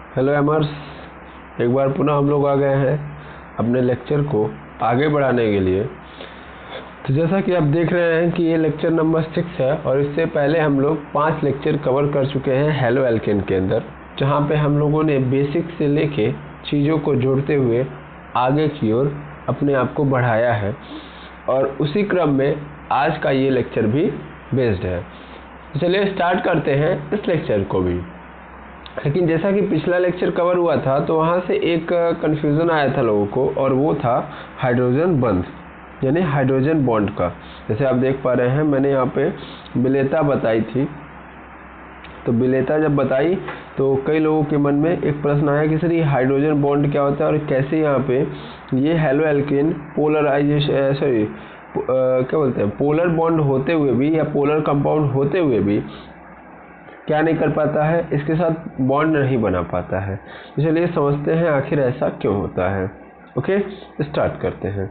Hello एमर्स, एक बार पुनः हम लोग आ गए हैं अपने लेक्चर को आगे बढ़ाने के लिए। तो जैसा कि आप देख रहे हैं कि ये लेक्चर नंबर 6 है और इससे पहले हम लोग 5 लेक्चर कवर कर चुके हैं हेलो एल्केन के अंदर, जहाँ पे हम लोगों ने बेसिक से लेके चीज़ों को जोड़ते हुए आगे की ओर अपने आप को बढ़ाया है और उसी क्रम में आज का ये लेक्चर भी बेस्ड है। तो चलिए स्टार्ट करते हैं इस लेक्चर को भी। लेकिन जैसा कि पिछला लेक्चर कवर हुआ था तो वहाँ से एक कन्फ्यूज़न आया था लोगों को, और वो था हाइड्रोजन बंध यानी हाइड्रोजन बॉन्ड का। जैसे आप देख पा रहे हैं मैंने यहाँ पे विलेयता बताई थी, तो विलेयता जब बताई तो कई लोगों के मन में एक प्रश्न आया कि सर ये हाइड्रोजन बॉन्ड क्या होता है और कैसे यहाँ पे ये हेलो एल्केन पोलराइजेशन क्या बोलते हैं पोलर बॉन्ड होते हुए भी या पोलर कंपाउंड होते हुए भी क्या नहीं कर पाता है, इसके साथ बॉन्ड नहीं बना पाता है। तो चलिए समझते हैं आखिर ऐसा क्यों होता है। ओके, स्टार्ट करते हैं।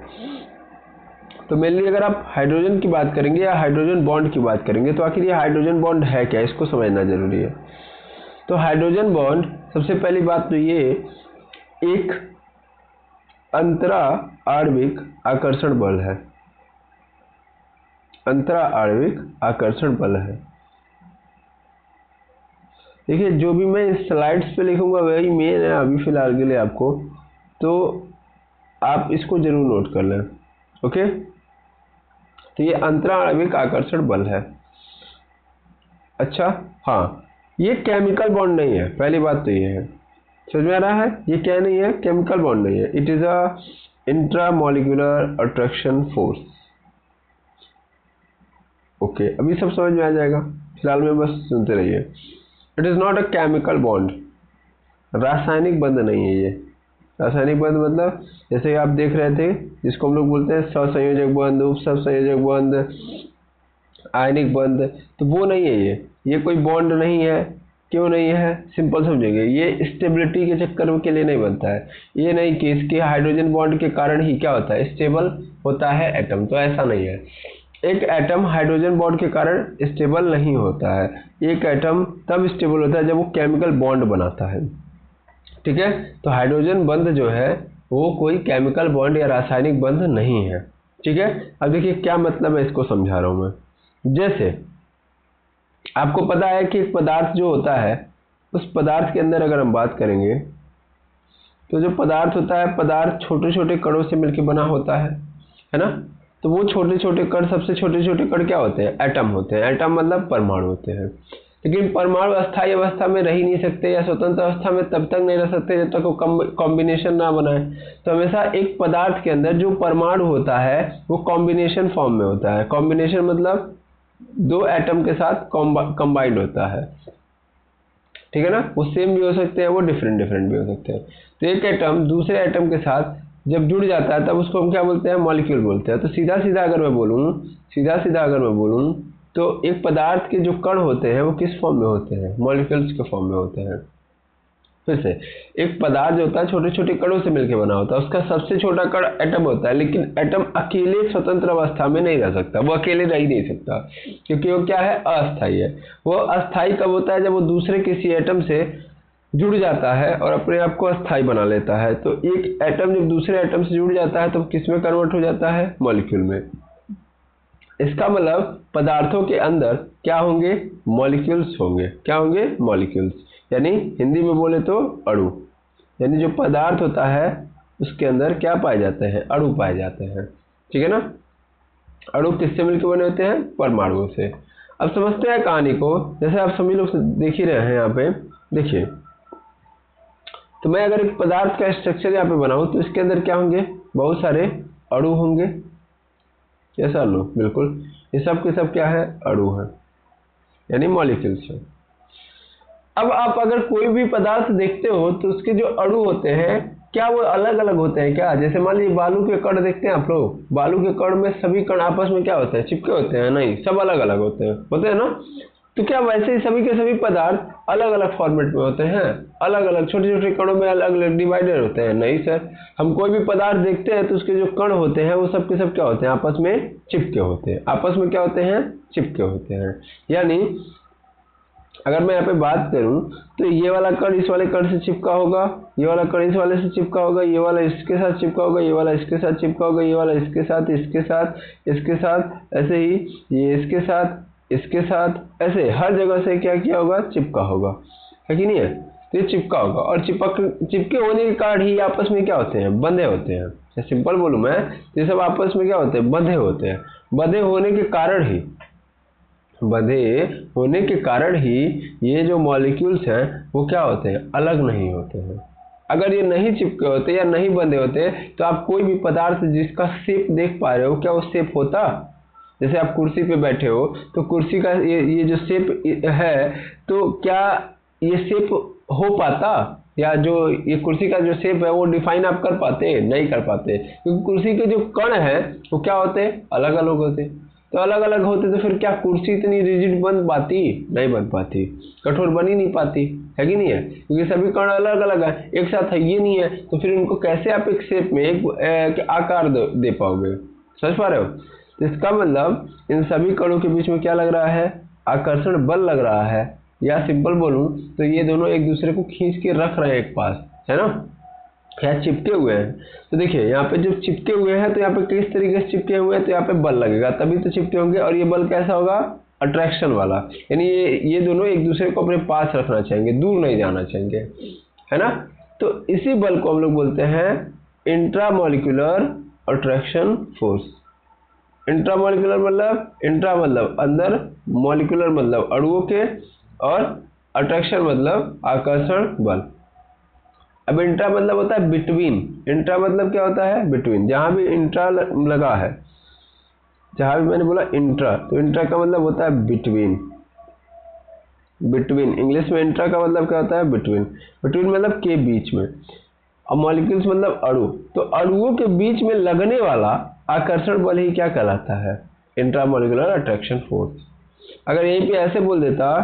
तो मेनली अगर आप हाइड्रोजन की बात करेंगे या हाइड्रोजन बॉन्ड की बात करेंगे तो आखिर ये हाइड्रोजन बॉन्ड है क्या, इसको समझना जरूरी है। तो हाइड्रोजन बॉन्ड, सबसे पहली बात तो ये एक अंतरा आणविक आकर्षण बल है। अंतरा आणविक आकर्षण बल है। देखिए जो भी मैं इस स्लाइड्स पे लिखूंगा वही मेन है अभी फिलहाल के लिए आपको, तो आप इसको जरूर नोट कर लें। ओके, तो ये अंतराणविक आकर्षण बल है। अच्छा हाँ, ये केमिकल बॉन्ड नहीं है, पहली बात तो ये है। समझ में आ रहा है, ये क्या नहीं है, केमिकल बॉन्ड नहीं है। It is a intramolecular attraction force. Okay, अभी सब समझ में आ जाएगा, फिलहाल में बस सुनते रहिए। It is not a chemical bond, रासायनिक बंध नहीं है ये। रासायनिक बंध मतलब जैसे आप देख रहे थे जिसको हम लोग बोलते हैं सहसंयोजक बंध, उप सहसंयोजक बंध, आयनिक बंध, तो वो नहीं है ये कोई बॉन्ड नहीं है। क्यों नहीं है, सिंपल समझेंगे, ये स्टेबिलिटी के चक्कर के लिए नहीं बनता है। ये नहीं कि इसके हाइड्रोजन बॉन्ड के कारण ही क्या होता है, स्टेबल होता है एटम, तो ऐसा नहीं है। एक एटम हाइड्रोजन बॉन्ड के कारण स्टेबल नहीं होता है। एक एटम तब स्टेबल होता है जब वो केमिकल बॉन्ड बनाता है। ठीक है, तो हाइड्रोजन बंध जो है वो कोई केमिकल बॉन्ड या रासायनिक बंध नहीं है। ठीक है, अब देखिए क्या मतलब है, इसको समझा रहा हूं मैं। जैसे आपको पता है कि एक पदार्थ जो होता है, उस पदार्थ के अंदर अगर हम बात करेंगे तो जो पदार्थ होता है, पदार्थ छोटे छोटे कणों से मिलकर बना होता है ना। तो वो छोटे छोटे कण, सबसे छोटे छोटे कण क्या होते हैं, एटम होते हैं। एटम मतलब परमाणु होते हैं। लेकिन परमाणु अस्थायी अवस्था में रह ही नहीं सकते या स्वतंत्र अवस्था में तब तक नहीं रह सकते जब तक वो कॉम्बिनेशन ना बनाए। तो हमेशा एक पदार्थ के अंदर जो परमाणु होता है वो कॉम्बिनेशन फॉर्म में होता है। कॉम्बिनेशन मतलब दो एटम के साथ कंबाइंड होता है। ठीक है ना, वो सेम भी हो सकते हैं, वो डिफरेंट डिफरेंट भी हो सकते हैं। तो एक एटम दूसरे एटम के साथ जब जुड़ जाता है तब उसको हम क्या बोलते हैं, मॉलिक्यूल बोलते हैं। तो सीधा सीधा अगर मैं बोलूँ तो एक पदार्थ के जो कण होते हैं वो किस फॉर्म में होते हैं, मॉलिक्यूल्स के फॉर्म में होते हैं। फिर से, एक पदार्थ जो होता है छोटे छोटे कणों से मिलकर बना होता है, उसका सबसे छोटा कण एटम होता है। लेकिन एटम अकेले स्वतंत्र अवस्था में नहीं रह सकता, वो अकेले रह ही नहीं सकता, क्योंकि वो क्या है, अस्थायी है। वो अस्थायी कब होता है, जब वो दूसरे किसी एटम से जुड़ जाता है और अपने आप को अस्थायी बना लेता है। तो एक एटम जब दूसरे एटम से जुड़ जाता है तो किस में कन्वर्ट हो जाता है, मॉलिक्यूल में। इसका मतलब पदार्थों के अंदर क्या होंगे, मॉलिक्यूल्स होंगे। क्या होंगे, मॉलिक्यूल्स, यानी हिंदी में बोले तो अणु। यानी जो पदार्थ होता है उसके अंदर क्या पाए जाते हैं, अणु पाए जाते हैं। ठीक है ना, अणु किससे मिलकर बने होते हैं, परमाणुओं से। अब समझते हैं कहानी को। जैसे आप सभी लोग देख ही रहे हैं, यहाँ पे देखिए, तो मैं अगर एक पदार्थ का स्ट्रक्चर यहाँ पे बनाऊं तो इसके अंदर क्या होंगे, बहुत सारे अणु होंगे। कैसा अणु, बिल्कुल, ये सब के सब क्या है, अणु है, यानी मॉलिक्यूल्स है। अब आप अगर कोई भी पदार्थ देखते हो तो उसके जो अणु होते हैं क्या वो अलग अलग होते हैं क्या। जैसे मान लीजिए बालू के कण देखते हैं आप लोग, बालू के कण में सभी कण आपस में क्या होते हैं, चिपके होते हैं, नहीं, सब अलग अलग होते हैं ना। तो क्या वैसे ही सभी के सभी पदार्थ अलग अलग फॉर्मेट में होते हैं, अलग अलग छोटे छोटे कणों में अलग अलग डिवाइडेड होते हैं, नहीं सर। हम कोई भी पदार्थ देखते हैं तो उसके जो कण होते हैं वो सब के सब क्या होते हैं, आपस में चिपके होते हैं। आपस में क्या होते हैं, चिपके होते हैं। यानी अगर मैं यहाँ पे बात करूँ तो ये वाला कण इस वाले कण से चिपका होगा, ये वाला कण इस वाले से चिपका होगा, ये वाला इसके साथ चिपका होगा, ये वाला इसके साथ चिपका होगा, ये वाला इसके साथ, इसके साथ, इसके साथ, ऐसे ही ये इसके साथ, इसके साथ, ऐसे हर जगह से क्या किया होगा, चिपका होगा, है कि नहीं है। तो ये चिपका होगा और चिपके होने के कारण ही आपस में क्या होते हैं, बंधे होते हैं। सिंपल बोलूँ मैं तो ये सब आपस में क्या होते हैं, बंधे होते हैं। बंधे होने के कारण ही ये जो मॉलिक्यूल्स हैं वो क्या होते हैं, अलग नहीं होते हैं। अगर ये नहीं चिपके होते या नहीं बंधे होते तो आप कोई भी पदार्थ जिसका शेप देख पा रहे हो, क्या वो शेप होता। जैसे आप कुर्सी पे बैठे हो तो कुर्सी का ये जो शेप है, तो क्या ये शेप हो पाता, या जो ये कुर्सी का जो शेप है वो डिफाइन आप कर पाते, नहीं कर पाते, क्योंकि कुर्सी के जो कण हैं वो क्या होते, अलग अलग होते। तो अलग अलग होते तो फिर क्या कुर्सी इतनी रिजिड बन पाती, नहीं बन पाती, कठोर बन ही नहीं पाती, है कि नहीं है, क्योंकि सभी कण अलग अलग है, एक साथ है ये नहीं है, तो फिर इनको कैसे आप एक शेप में एक आकार दे पाओगे। समझ पा रहे हो। तो इसका मतलब इन सभी कणों के बीच में क्या लग रहा है, आकर्षण बल लग रहा है, या सिंपल बोलूं तो ये दोनों एक दूसरे को खींच के रख रहे हैं एक पास, है ना, यहाँ चिपके हुए हैं। तो देखिए यहाँ पे जब चिपके हुए हैं तो यहाँ पे किस तरीके से चिपके हुए हैं, तो यहाँ पे बल लगेगा तभी तो चिपके होंगे, और ये बल कैसा होगा, अट्रैक्शन वाला, यानी ये दोनों एक दूसरे को अपने पास रखना चाहेंगे, दूर नहीं जाना चाहेंगे, है ना। तो इसी बल को हम लोग बोलते हैं इंट्रामॉलिक्यूलर अट्रैक्शन फोर्स। इंट्रामॉलिक्यूलर मतलब अंदर, मॉलिक्यूलर मतलब अणुओं के, और अट्रैक्शन मतलब आकर्षण बल। अब इंट्रा मतलब होता है बिटवीन। इंट्रा मतलब क्या होता है, बिटवीन। जहां भी इंट्रा लगा है, जहां भी मैंने बोला इंट्रा, तो इंट्रा का मतलब होता है बिटवीन। बिटवीन इंग्लिश में इंट्रा का मतलब क्या होता है, बिटवीन। बिटवीन मतलब के बीच में, और मॉलिक्यूल्स मतलब अणु। तो अणुओं के बीच में लगने वाला आकर्षण बल ही क्या कहलाता है, इंट्रामॉलिक्यूलर अट्रैक्शन फोर्स। अगर यहीं पे ऐसे बोल देता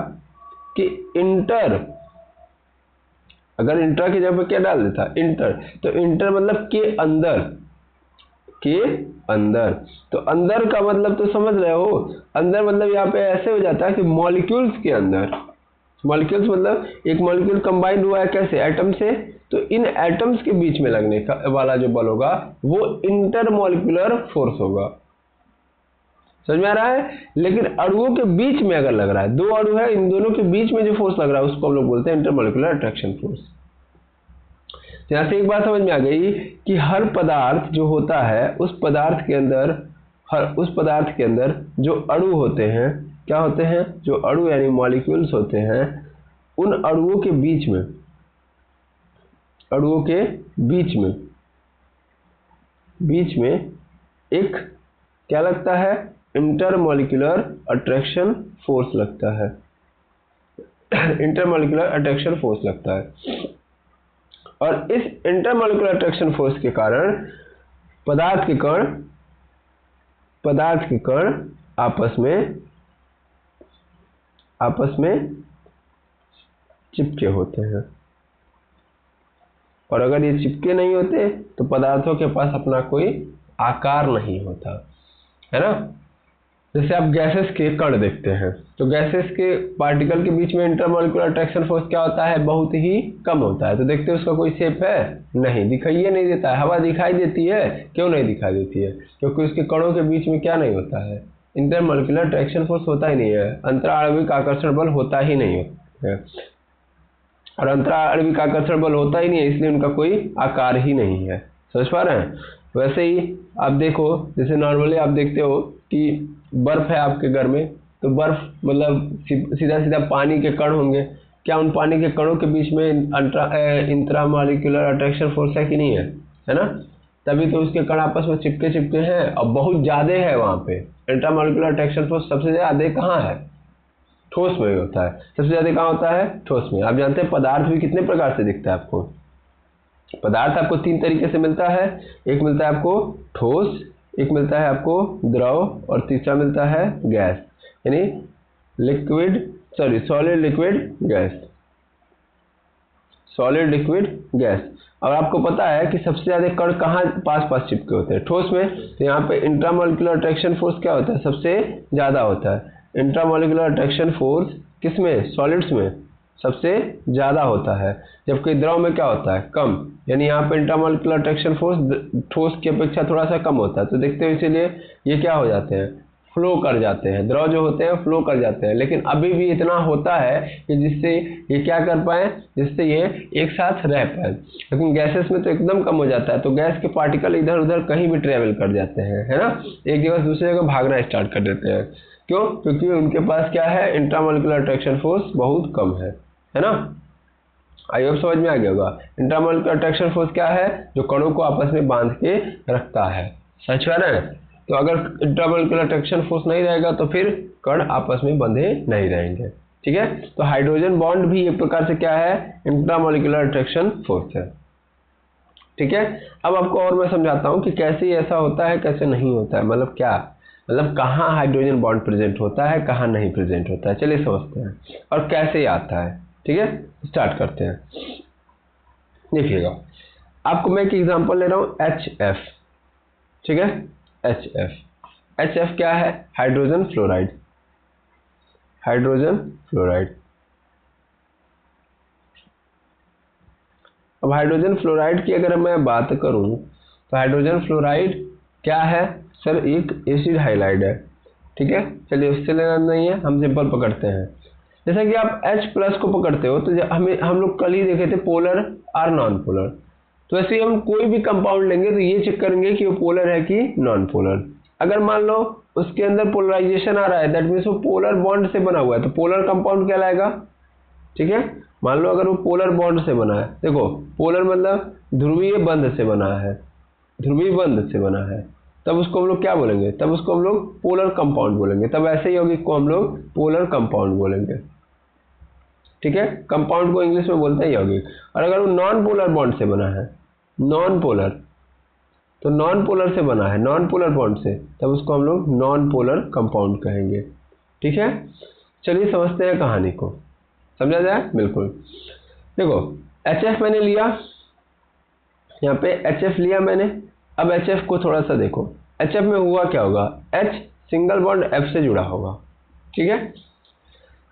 कि इंटर, अगर इंट्रा की जगह पे क्या डाल देता, इंटर, तो इंटर मतलब के अंदर, के अंदर। तो अंदर का मतलब तो समझ रहे हो, अंदर मतलब यहाँ पे ऐसे हो जाता है कि मॉलिक्यूल्स के अंदर। मॉलिक्यूल्स मतलब एक मॉलिक्यूल कंबाइंड हुआ है कैसे, एटम से, तो इन एटम्स के बीच में लगने का वाला जो बल होगा वो इंटरमॉलिक्यूलर फोर्स होगा। समझ में आ रहा है। लेकिन अणुओं के बीच में अगर लग रहा है, दो अणु है, इन दोनों के बीच में जो फोर्स लग रहा है उसको हम लोग बोलते हैं इंटरमॉलिक्यूलर अट्रैक्शन फोर्स। यहाँ से एक बात समझ में आ गई कि हर पदार्थ जो होता है उस पदार्थ के अंदर जो अणु होते हैं, क्या होते हैं, जो अणु यानी मॉलिक्यूल्स होते हैं, उन अणुओं के बीच में एक क्या लगता है, इंटरमॉलिक्यूलर अट्रैक्शन फोर्स लगता है। इंटरमॉलिक्यूलर अट्रैक्शन फोर्स लगता है, और इस इंटरमॉलिक्यूलर अट्रैक्शन फोर्स के कारण पदार्थ के कण आपस में चिपके होते हैं। और अगर ये चिपके नहीं होते तो पदार्थों के पास अपना कोई आकार नहीं होता, है ना। जैसे आप गैसेस के कण देखते हैं, तो गैसेस के पार्टिकल के बीच में इंटरमॉलिक्यूलर अट्रैक्शन फोर्स क्या होता है, बहुत ही कम होता है। तो देखते हैं उसका कोई शेप है, नहीं, दिखाई नहीं देता है। हवा दिखाई देती है, क्यों नहीं दिखाई देती है, क्योंकि उसके कणों के बीच में क्या नहीं होता है, इंटरमॉलिक्यूलर अट्रैक्शन फोर्स होता ही नहीं है, अंतराणविक आकर्षण बल होता ही नहीं है। और अंतराणविक आकर्षण बल होता ही नहीं है, इसलिए उनका कोई आकार ही नहीं है। समझ पा रहे हैं। वैसे ही आप देखो, जैसे नॉर्मली आप देखते हो कि बर्फ है आपके घर में, तो बर्फ मतलब सीधा पानी के कण होंगे, क्या उन पानी के कणों के बीच में इंट्रामॉलिक्यूलर अट्रैक्शन फोर्स है कि नहीं है, है ना। तभी तो उसके कण आपस में चिपके हैं, और बहुत ज़्यादा है वहाँ पे। इंट्रामॉलिक्यूलर अट्रैक्शन फोर्स सबसे ज़्यादा कहाँ है, ठोस में होता है। सबसे ज़्यादा कहाँ होता है, ठोस में। आप जानते हैं पदार्थ भी कितने प्रकार से दिखता है आपको। पदार्थ आपको तीन तरीके से मिलता है, एक मिलता है आपको ठोस, एक मिलता है आपको द्रव, और तीसरा मिलता है गैस, यानी सॉलिड लिक्विड गैस। और आपको पता है कि सबसे ज़्यादा कण कहाँ पास चिपके होते हैं, ठोस में। तो यहाँ पे इंट्रामॉलिक्यूलर अट्रैक्शन फोर्स क्या होता है, सबसे ज़्यादा होता है। इंट्रामॉलिक्यूलर अट्रैक्शन फोर्स किसमें? सॉलिड्स में सबसे ज़्यादा होता है, जबकि द्रव में क्या होता है? कम। यानी यहाँ पे इंट्रामॉलिक्यूलर अट्रैक्शन फोर्स ठोस की अपेक्षा थोड़ा सा कम होता है, तो देखते हो इसीलिए ये क्या हो जाते हैं? फ्लो कर जाते हैं। द्रव जो होते हैं फ्लो कर जाते हैं, लेकिन अभी भी इतना होता है कि जिससे ये क्या कर पाए, जिससे ये एक साथ रह पाए। लेकिन गैसेस में तो एकदम कम हो जाता है, तो गैस के पार्टिकल इधर उधर कहीं भी ट्रेवल कर जाते हैं, है ना, एक जगह से दूसरी जगह भागना स्टार्ट कर देते हैं। क्यों? क्योंकि उनके पास क्या है? इंट्रामॉलिक्यूलर अट्रैक्शन फोर्स बहुत कम है ना। आई होप समझ में आ गया होगा। इंट्रामॉलिक्यूलर अट्रैक्शन फोर्स क्या है? जो कणों को आपस में बांध के रखता है। समझ पा रहे हैं? तो अगर इंट्रामॉलिक्यूलर अट्रैक्शन फोर्स नहीं रहेगा तो फिर कण आपस में बंधे नहीं रहेंगे। ठीक है, तो हाइड्रोजन बॉन्ड भी एक प्रकार से क्या है? इंट्रामॉलिक्यूलर अट्रैक्शन फोर्स है। ठीक है, अब आपको और मैं समझाता हूँ कि कैसे ऐसा होता है, कैसे नहीं होता है, मतलब क्या, मतलब कहाँ हाइड्रोजन बॉन्ड प्रेजेंट होता है, कहाँ नहीं प्रेजेंट होता है। चलिए समझते हैं और कैसे आता है। ठीक है, स्टार्ट करते हैं। देखिएगा, आपको मैं एक एग्जांपल ले रहा हूँ, HF। ठीक है, HF क्या है? Hydrogen fluoride. Hydrogen fluoride. अब हाइड्रोजन फ्लोराइड की अगर मैं बात करूं तो हाइड्रोजन फ्लोराइड क्या है? सर एक एसिड हाइलाइड है। ठीक है, चलिए उससे लेना नहीं है, हम सिंपल पकड़ते हैं। जैसा कि आप H+ को पकड़ते हो तो हम लोग कल ही देखे थे पोलर और नॉन पोलर। तो ऐसे ही हम कोई भी कंपाउंड लेंगे तो ये चेक करेंगे कि वो पोलर है कि नॉन पोलर। अगर मान लो उसके अंदर पोलराइजेशन आ रहा है, दैट मीन्स वो पोलर बॉन्ड से बना हुआ है, तो पोलर कंपाउंड कहलाएगा। ठीक है, मान लो अगर वो पोलर बॉन्ड से बना है, देखो पोलर मतलब ध्रुवीय बंध से बना है, ध्रुवीय बंध से बना है, तब उसको हम लोग क्या बोलेंगे? तब उसको हम लोग पोलर कंपाउंड बोलेंगे। तब ऐसे ही यौगिक को हम लोग पोलर कंपाउंड बोलेंगे। ठीक है, कंपाउंड को इंग्लिश में बोलते हैं यौगिक। और अगर वो नॉन पोलर बॉन्ड से बना है, नॉन पोलर, तो नॉन पोलर से बना है, नॉन पोलर बॉन्ड से, तब उसको हम लोग नॉन पोलर कंपाउंड कहेंगे। ठीक है, चलिए समझते हैं कहानी को, समझा जाए? बिल्कुल। देखो HF मैंने लिया, यहाँ पे HF लिया मैंने। अब HF को थोड़ा सा देखो, HF में हुआ क्या होगा? H सिंगल बॉन्ड F से जुड़ा होगा। ठीक है,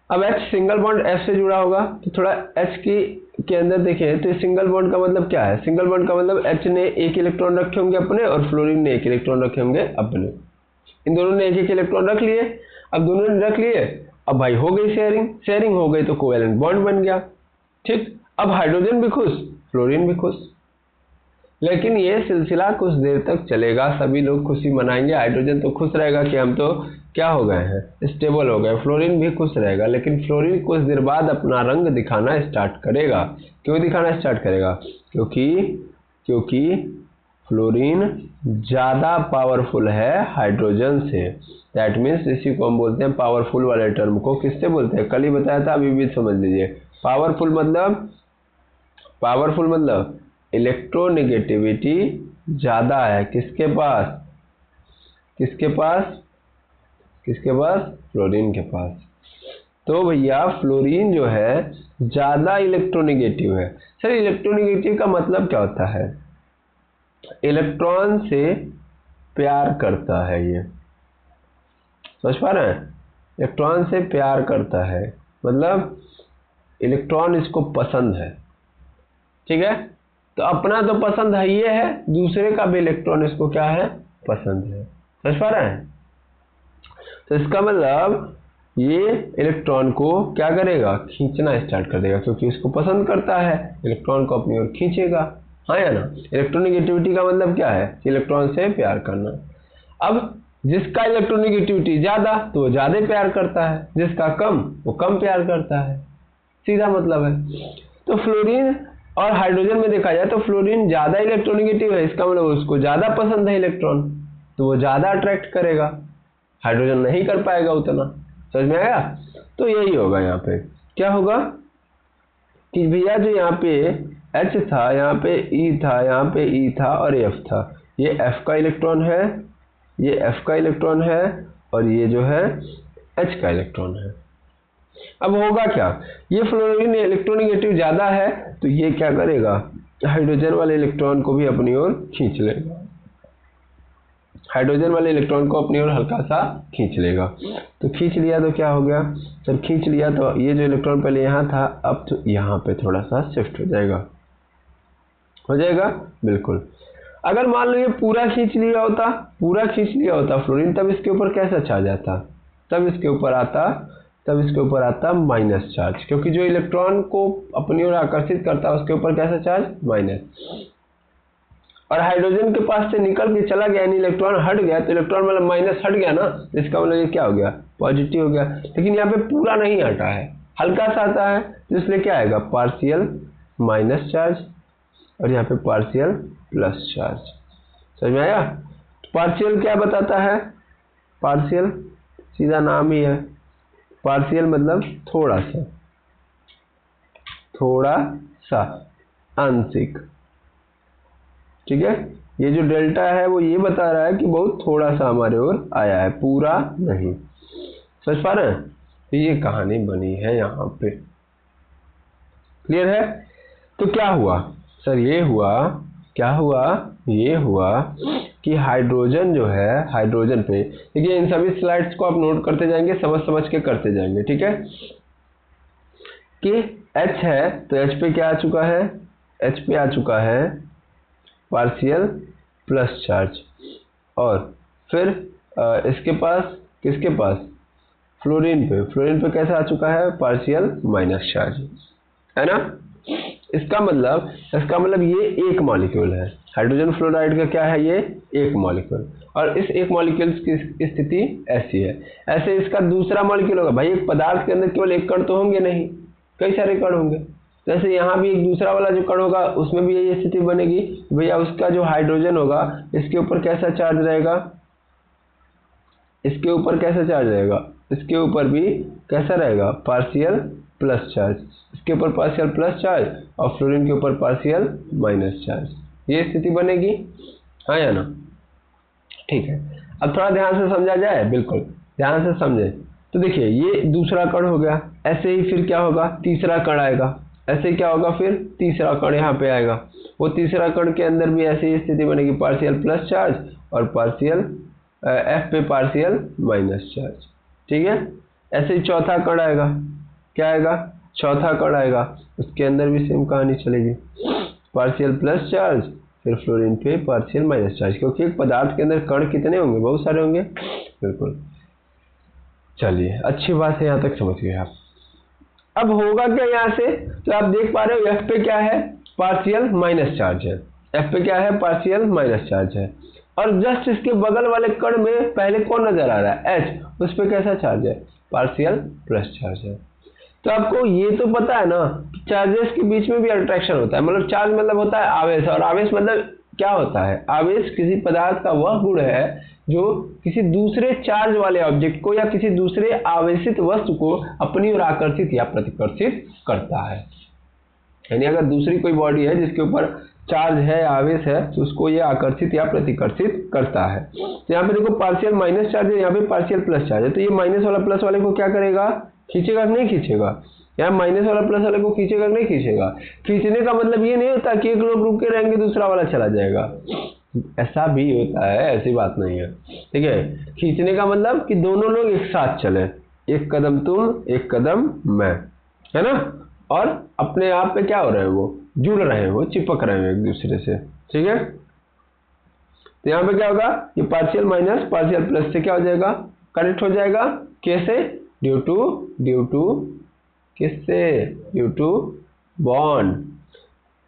अब H सिंगल बॉन्ड F से जुड़ा होगा तो थोड़ा H के अंदर देखें तो सिंगल बॉन्ड का मतलब क्या है? सिंगल बॉन्ड का मतलब H ने एक इलेक्ट्रॉन रखे होंगे अपने और फ्लोरीन ने एक इलेक्ट्रॉन रखे होंगे अपने। इन दोनों ने एक एक इलेक्ट्रॉन रख लिए। अब दोनों ने रख लिए, अब भाई हो गई शेयरिंग, शेयरिंग हो गई तो कोवैलेंट बॉन्ड बन गया। ठीक, अब हाइड्रोजन भी खुश, फ्लोरीन भी खुश। लेकिन ये सिलसिला कुछ देर तक चलेगा, सभी लोग खुशी मनाएंगे, हाइड्रोजन तो खुश रहेगा कि हम तो क्या हो गए हैं, स्टेबल हो गए। फ्लोरीन भी खुश रहेगा, लेकिन फ्लोरीन कुछ देर बाद अपना रंग दिखाना स्टार्ट करेगा। क्यों दिखाना स्टार्ट करेगा? क्योंकि फ्लोरीन ज़्यादा पावरफुल है हाइड्रोजन से। दैट मीन्स इसी को हम बोलते हैं पावरफुल वाले टर्म को किससे बोलते हैं? कल ही बताया था, अभी भी समझ लीजिए। पावरफुल मतलब इलेक्ट्रोनेगेटिविटी ज़्यादा है किसके पास? किसके पास? फ्लोरीन के पास। तो भैया फ्लोरीन जो है ज़्यादा इलेक्ट्रोनेगेटिव है। सर इलेक्ट्रोनेगेटिव का मतलब क्या होता है? इलेक्ट्रॉन से प्यार करता है, ये समझ पा रहे हैं? इलेक्ट्रॉन से प्यार करता है मतलब इलेक्ट्रॉन इसको पसंद है। ठीक है, तो अपना तो पसंद है, ये है, दूसरे का भी इलेक्ट्रॉन इसको क्या है? पसंद है। समझ पा रहे हैं? तो इसका मतलब ये इलेक्ट्रॉन को क्या करेगा? खींचना स्टार्ट कर देगा, क्योंकि इसको पसंद करता है, इलेक्ट्रॉन को अपनी ओर खींचेगा। हाँ या ना? इलेक्ट्रोनेगेटिविटी का मतलब क्या है? इलेक्ट्रॉन से प्यार करना। अब जिसका इलेक्ट्रोनेगेटिविटी ज़्यादा तो वो ज़्यादा प्यार करता है, जिसका कम वो कम प्यार करता है, सीधा मतलब है। तो फ्लोरीन और हाइड्रोजन में देखा जाए तो फ्लोरीन ज़्यादा इलेक्ट्रोनेगेटिव है, इसका मतलब उसको ज़्यादा पसंद है इलेक्ट्रॉन, तो वो ज़्यादा अट्रैक्ट करेगा, हाइड्रोजन नहीं कर पाएगा उतना। समझ में आया? तो यही होगा यहाँ पे, क्या होगा कि भैया जो यहाँ पे H था, यहाँ पे E था, यहाँ पे E था और F था, ये F का इलेक्ट्रॉन है, ये F का इलेक्ट्रॉन है और ये जो है H का इलेक्ट्रॉन है। अब होगा क्या? ये फ्लोरीन इलेक्ट्रोनेगेटिव ज़्यादा है तो ये क्या करेगा? हाइड्रोजन वाले इलेक्ट्रॉन को भी अपनी ओर खींच लेगा। हाइड्रोजन वाले इलेक्ट्रॉन को अपनी ओर हल्का सा खींच लेगा। तो खींच लिया तो क्या हो गया, जब खींच लिया तो ये जो इलेक्ट्रॉन पहले यहाँ था अब तो यहाँ पे थोड़ा सा शिफ्ट हो जाएगा, बिल्कुल। अगर मान लो ये पूरा खींच लिया होता फ्लोरीन, तब इसके ऊपर कैसा चार्ज आता, तब इसके ऊपर आता माइनस चार्ज, क्योंकि जो इलेक्ट्रॉन को अपनी ओर आकर्षित करता है उसके ऊपर कैसा चार्ज, माइनस। और हाइड्रोजन के पास से निकल के चला गया, यानी इलेक्ट्रॉन हट गया, तो इलेक्ट्रॉन मतलब माइनस हट गया ना, इसका मतलब ये क्या हो गया, पॉजिटिव हो गया। लेकिन यहाँ पे पूरा नहीं हटा है, हल्का सा आता है, तो इसलिए क्या आएगा, पार्शियल माइनस चार्ज, और यहाँ पे पार्शियल प्लस चार्ज। समझ में आया? पार्शियल क्या बताता है, पार्शियल सीधा नाम ही है, पार्शियल मतलब थोड़ा सा आंशिक, ठीक है। ये जो डेल्टा है वो ये बता रहा है कि बहुत थोड़ा सा हमारे ओर आया है, पूरा नहीं। समझ पा रहे हैं? तो ये कहानी बनी है यहाँ पे, क्लियर है? तो क्या हुआ सर, ये हुआ कि हाइड्रोजन जो है, हाइड्रोजन पे देखिए, इन सभी स्लाइड्स को आप नोट करते जाएंगे, समझ के करते जाएंगे, ठीक है। कि H है तो H पे क्या आ चुका है, H पे आ चुका है पार्शियल प्लस चार्ज, और फिर इसके पास, किसके पास, फ्लोरीन पे कैसा आ चुका है, पार्शियल माइनस चार्ज, है ना। इसका मतलब ये एक मॉलिक्यूल है, हाइड्रोजन फ्लोराइड का क्या है, ये एक मॉलिक्यूल, और इस एक मॉलिक्यूल की स्थिति ऐसी है। ऐसे इसका दूसरा मॉलिक्यूल होगा, भाई एक पदार्थ के अंदर केवल एक कण तो होंगे नहीं, कई सारे कण होंगे। जैसे यहाँ भी एक दूसरा वाला जो कण होगा उसमें भी यही स्थिति बनेगी, भैया उसका जो हाइड्रोजन होगा इसके ऊपर कैसा चार्ज रहेगा, इसके ऊपर कैसा चार्ज रहेगा, इसके ऊपर भी कैसा रहेगा, पार्शियल प्लस चार्ज, इसके ऊपर पार्शियल प्लस चार्ज, और फ्लोरीन के ऊपर पार्शियल माइनस चार्ज, ये स्थिति बनेगी, हाँ या ना। ठीक है, अब थोड़ा ध्यान से समझा जाए, बिल्कुल ध्यान से समझे। तो देखिए ये दूसरा कण हो गया, ऐसे ही फिर क्या होगा, तीसरा कण आएगा, ऐसे क्या होगा, फिर तीसरा कण यहाँ पे आएगा, वो तीसरा कण के अंदर भी ऐसी ही स्थिति बनेगी, पार्शियल प्लस चार्ज और पार्शियल F पे पार्शियल माइनस चार्ज, ठीक है। ऐसे ही चौथा कण आएगा, क्या आएगा, चौथा कण आएगा, उसके अंदर भी सेम कहानी चलेगी, पार्शियल प्लस चार्ज फिर फ्लोरीन पे पार्शियल माइनस चार्ज, क्योंकि एक पदार्थ के अंदर कण कितने होंगे, बहुत सारे होंगे, बिल्कुल। चलिए अच्छी बात है, यहाँ तक समझ गए आप। अब होगा क्या यहाँ से, तो आप देख पा रहे हो F पे क्या है, पार्शियल माइनस चार्ज है, F पे क्या है, पार्शियल माइनस चार्ज है, और जस्ट इसके बगल वाले कण में पहले कौन नजर आ रहा है, H, उस पे कैसा चार्ज है, पार्शियल प्लस चार्ज है। तो आपको ये तो पता है ना कि चार्जेस के बीच में भी अट्रैक्शन होता है, मतलब चार्ज मतलब होता है आवेश, और आवेश मतलब क्या होता है, आवेश किसी पदार्थ का वह गुण है जो किसी दूसरे चार्ज वाले ऑब्जेक्ट को या किसी दूसरे आवेशित वस्तु को अपनी ओर आकर्षित या प्रतिकर्षित करता है। यानी अगर दूसरी कोई बॉडी है जिसके ऊपर चार्ज है, आवेश है, तो उसको ये आकर्षित या प्रतिकर्षित करता है। तो यहाँ पे देखो पार्शियल माइनस चार्ज है, यहाँ पे पार्शियल प्लस चार्ज है, तो ये माइनस वाला प्लस वाले को क्या करेगा, खींचेगा कि नहीं खींचेगा, यहाँ माइनस वाला प्लस वाले को खींचेगा कि नहीं खींचेगा। खींचने का मतलब ये नहीं होता कि एक लोग रुके रहेंगे दूसरा वाला चला जाएगा, ऐसा भी होता है, ऐसी बात नहीं है, ठीक है। खींचने का मतलब कि दोनों लोग एक साथ चले, एक कदम तुम एक कदम मैं, है ना, और अपने आप पे क्या हो रहे हैं, वो जुड़ रहे हैं, वो चिपक रहे हैं एक दूसरे से, ठीक है। तो यहाँ पे क्या होगा, ये पार्शियल माइनस पार्शियल प्लस से क्या हो जाएगा, कनेक्ट हो जाएगा, कैसे, ड्यू टू किससे, ड्यू टू बॉन्ड।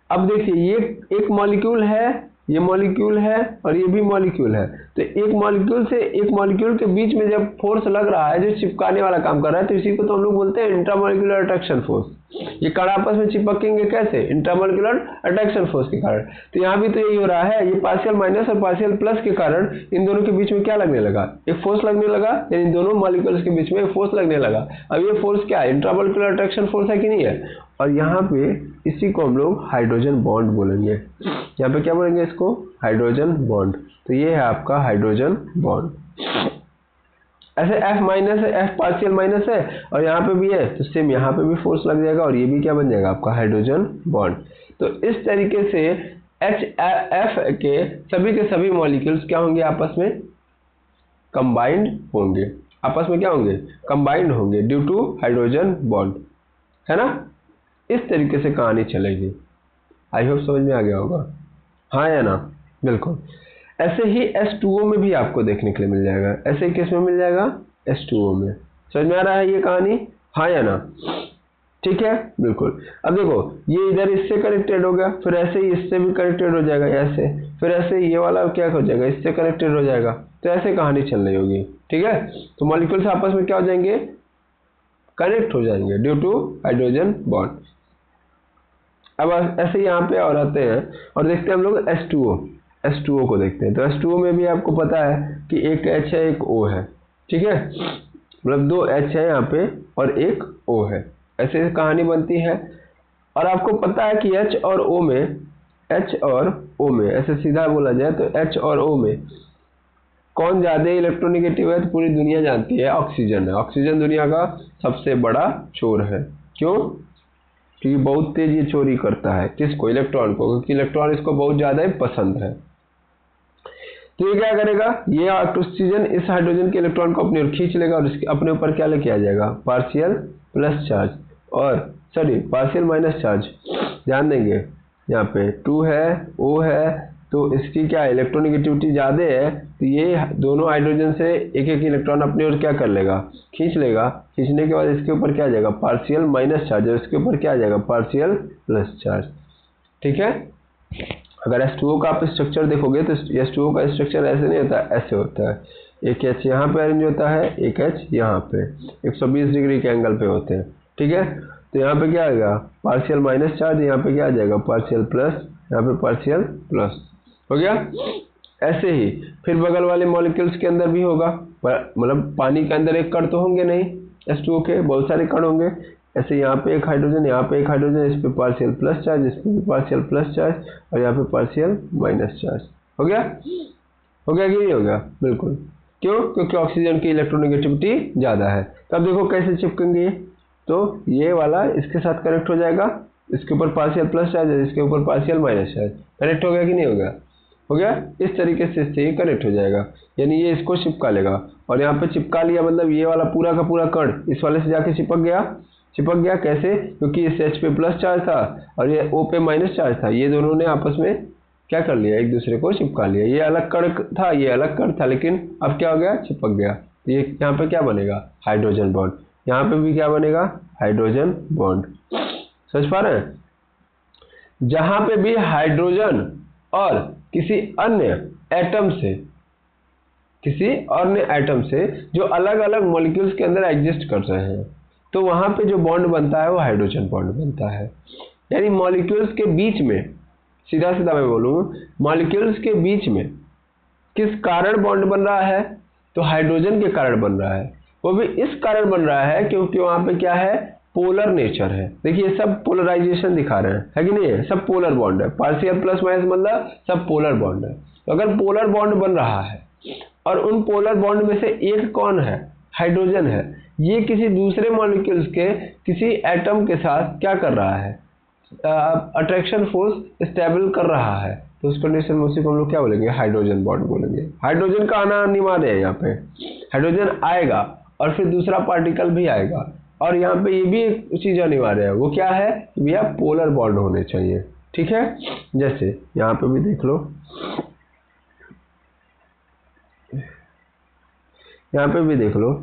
अब देखिए ये एक मॉलिक्यूल है, ये मॉलिक्यूल है और ये भी मॉलिक्यूल है, तो एक मॉलिक्यूल से एक मॉलिक्यूल के बीच में जब फोर्स लग रहा है जो चिपकाने वाला काम कर रहा है, तो इसी को तो हम लोग बोलते हैं इंट्रामॉलिक्यूलर अट्रैक्शन फोर्स। ये कण आपस में चिपकेंगे कैसे, इंट्रामॉलिक्यूलर अट्रैक्शन फोर्स के कारण। तो यहाँ भी तो यही हो रहा है, ये पार्शियल माइनस और पार्शियल प्लस के कारण इन दोनों के बीच में क्या लगने लगा, एक फोर्स लगने लगा, यानी दोनों मॉलिक्यूल्स के बीच में एक फोर्स लगने लगा। अब ये फोर्स क्या है, इंट्रामॉलिक्यूलर अट्रैक्शन फोर्स है कि नहीं है, और यहाँ पे इसी को हम लोग हाइड्रोजन बॉन्ड बोलेंगे, यहाँ पे क्या बोलेंगे, इसको हाइड्रोजन बॉन्ड। तो ये है आपका हाइड्रोजन बॉन्ड। ऐसे F माइनस है, F पार्शियल माइनस है, और यहाँ पे भी है, तो सेम यहाँ पे भी फोर्स लग जाएगा, और ये भी क्या बन जाएगा आपका हाइड्रोजन बॉन्ड। तो इस तरीके से HF के सभी मॉलिक्यूल्स क्या होंगे, आपस में कंबाइंड होंगे, आपस में क्या होंगे, कंबाइंड होंगे ड्यू टू हाइड्रोजन बॉन्ड, है ना। इस तरीके से कहानी चलेगी। आई होप समझ में आ गया होगा, हाँ या ना, बिल्कुल। ऐसे ही H2O में भी आपको देखने के लिए मिल जाएगा। ऐसे ही किस में मिल जाएगा, H2O में। समझ में आ रहा है ये कहानी, हाँ या ना, ठीक है, बिल्कुल। अब देखो ये इधर इससे कनेक्टेड हो गया, फिर ऐसे ही इससे भी कनेक्टेड हो जाएगा ऐसे, फिर ऐसे ये वाला क्या हो जाएगा, इससे कनेक्टेड हो जाएगा। तो ऐसे कहानी चल रही होगी, ठीक है। तो मॉलिक्यूल्स आपस में क्या हो जाएंगे, कनेक्ट हो जाएंगे ड्यू टू हाइड्रोजन बॉन्ड। अब ऐसे यहाँ पे और आते हैं और देखते हैं हम लोग H2O को देखते हैं। तो H2O में भी आपको पता है कि एक H है एक O है, ठीक है, मतलब दो H है यहाँ पे और एक O है, ऐसे कहानी बनती है। और आपको पता है कि H और O में ऐसे सीधा बोला जाए तो H और O में कौन ज़्यादा इलेक्ट्रोनेगेटिव है, तो पूरी दुनिया जानती है ऑक्सीजन है। ऑक्सीजन दुनिया का सबसे बड़ा चोर है। क्यों, क्योंकि बहुत तेज ये चोरी करता है, किसको, इलेक्ट्रॉन को, क्योंकि इलेक्ट्रॉन इसको बहुत ज़्यादा पसंद है। तो ये क्या करेगा, ये ऑक्सीजन इस हाइड्रोजन के इलेक्ट्रॉन को अपनी ओर खींच लेगा और इसके अपने ऊपर क्या लेके आ जाएगा, पार्शियल प्लस चार्ज और पार्शियल माइनस चार्ज। ध्यान देंगे यहाँ पे 2 है, O है, तो इसकी क्या इलेक्ट्रोनेगेटिविटी ज़्यादा है, तो ये दोनों हाइड्रोजन से एक एक इलेक्ट्रॉन अपनी ओर क्या कर लेगा, खींच लेगा। खींचने के बाद इसके ऊपर क्या आ जाएगा, पार्शियल माइनस चार्ज, और इसके ऊपर क्या आ जाएगा, पार्शियल प्लस चार्ज, ठीक है। अगर H2O का आप स्ट्रक्चर देखोगे तो H2O का स्ट्रक्चर ऐसे नहीं होता, ऐसे होता है। एक H यहाँ पे अरेंज होता है, एक H यहाँ पे 120 डिग्री के एंगल पे होते हैं, ठीक है। तो यहाँ पे क्या आएगा, पार्शियल माइनस चार्ज, यहाँ पे क्या आ जाएगा, पार्शियल प्लस, यहाँ पे पार्शियल प्लस, हो गया। ऐसे ही फिर बगल वाले मॉलिक्यूल्स के अंदर भी होगा, मतलब पानी के अंदर एक कण तो होंगे नहीं, H2O के बहुत सारे कण होंगे। ऐसे यहाँ पे एक हाइड्रोजन, यहाँ पे एक हाइड्रोजन, इस पे पार्शियल प्लस चार्ज, इस पे भी पार्शियल प्लस चार्ज, और यहाँ पे पार्शियल माइनस चार्ज। हो गया कि नहीं हो गया, बिल्कुल। क्यों, क्योंकि ऑक्सीजन की इलेक्ट्रोनेगेटिविटी ज़्यादा है। तब देखो कैसे चिपकेंगे, तो ये वाला इसके साथ कनेक्ट हो जाएगा, इसके ऊपर पार्शियल प्लस चार्ज है, इसके ऊपर पार्शियल माइनस चार्ज, कनेक्ट हो गया कि नहीं हो गया, हो गया। इस तरीके से इससे ही कनेक्ट हो जाएगा, यानी ये इसको चिपका लेगा, और यहाँ पे चिपका लिया मतलब ये वाला पूरा का पूरा कण इस वाले से जाके चिपक गया। कैसे, क्योंकि इस H पे प्लस चार्ज था और ये O पे माइनस चार्ज था, ये दोनों ने आपस में क्या कर लिया, एक दूसरे को चिपका लिया। ये अलग कण था, ये अलग कण था, लेकिन अब क्या हो गया, चिपक गया। तो ये यहाँ पे क्या बनेगा, हाइड्रोजन बॉन्ड। यहाँ पे भी क्या बनेगा, हाइड्रोजन बॉन्ड। समझ पा रहे हैं, जहां पे भी हाइड्रोजन और किसी अन्य एटम से जो अलग अलग मॉलिक्यूल्स के अंदर एग्जिस्ट कर रहे हैं, तो वहां पे जो बॉन्ड बनता है वो हाइड्रोजन बॉन्ड बनता है। यानी मॉलिक्यूल्स के बीच में, सीधा मैं बोलूँ, मॉलिक्यूल्स के बीच में किस कारण बॉन्ड बन रहा है, तो हाइड्रोजन के कारण बन रहा है। वो भी इस कारण बन रहा है क्योंकि वहां पे क्या है, पोलर नेचर है। देखिए सब पोलराइजेशन दिखा रहे हैं, है कि नहीं है, सब पोलर बॉन्ड है, पार्शियल प्लस माइनस मतलब सब पोलर बॉन्ड है। तो अगर पोलर बॉन्ड बन रहा है और उन पोलर बॉन्ड में से एक कौन है, हाइड्रोजन है, ये किसी दूसरे मॉलिक्यूल्स के किसी एटम के साथ क्या कर रहा है, अट्रैक्शन फोर्स स्टेबल कर रहा है, तो उस कंडीशन में उसी को हम लोग क्या बोलेंगे, हाइड्रोजन बॉन्ड बोलेंगे। हाइड्रोजन का आना अनिवार्य है, यहाँ पे हाइड्रोजन आएगा और फिर दूसरा पार्टिकल भी आएगा, और यहाँ पे ये भी एक चीज अनिवार्य है, वो क्या है, भैया पोलर बॉन्ड होने चाहिए, ठीक है। जैसे यहाँ पे भी देख लो, यहाँ पे भी देख लो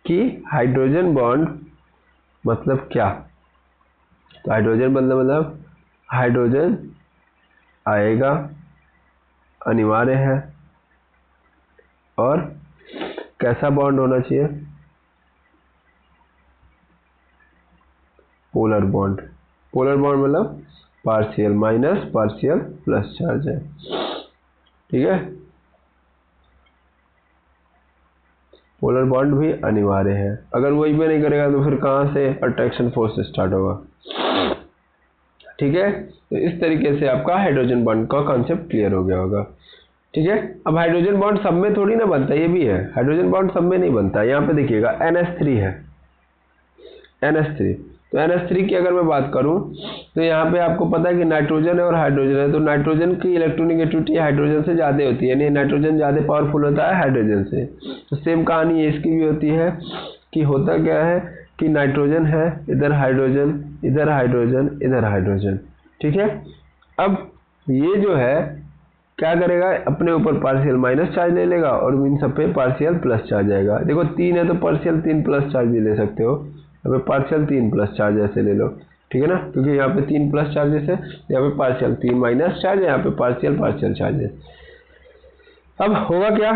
कि हाइड्रोजन बॉन्ड मतलब क्या, तो हाइड्रोजन मतलब हाइड्रोजन आएगा, अनिवार्य है, और कैसा बॉन्ड होना चाहिए, पोलर बॉन्ड। पोलर बॉन्ड मतलब partial minus partial plus charge है, ठीक है। पोलर बॉन्ड भी अनिवार्य है, अगर वही भी नहीं करेगा तो फिर कहाँ से अट्रैक्शन फोर्स स्टार्ट होगा, ठीक है। तो इस तरीके से आपका हाइड्रोजन बॉन्ड का कॉन्सेप्ट क्लियर हो गया होगा, ठीक है। अब हाइड्रोजन बॉन्ड सब में थोड़ी ना बनता है, ये भी है, हाइड्रोजन बॉन्ड सब में नहीं बनता है। यहाँ पे देखिएगा NH3 है, NH3, तो NH3 की अगर मैं बात करूं तो यहाँ पे आपको पता है कि नाइट्रोजन है और हाइड्रोजन है, तो नाइट्रोजन की इलेक्ट्रोनेगेटिविटी हाइड्रोजन से ज़्यादा होती है, यानी नाइट्रोजन ज़्यादा पावरफुल होता है हाइड्रोजन से। तो सेम कहानी इसकी भी होती है कि होता क्या है कि नाइट्रोजन है, इधर हाइड्रोजन, इधर हाइड्रोजन, इधर हाइड्रोजन, ठीक है। अब ये जो है क्या करेगा, अपने ऊपर पार्शियल माइनस चार्ज ले लेगा और इन सब पे पार्शियल प्लस चार्ज आएगा। देखो 3 है तो पार्शियल 3 प्लस चार्ज भी ले सकते हो, यहाँ पे पार्शियल 3 प्लस चार्ज ऐसे ले लो, ठीक है ना, क्योंकि यहाँ पे 3 प्लस चार्जेस है, यहाँ पे पार्शियल 3 माइनस चार्ज है, यहाँ पे पार्शियल चार्जेस। अब होगा क्या,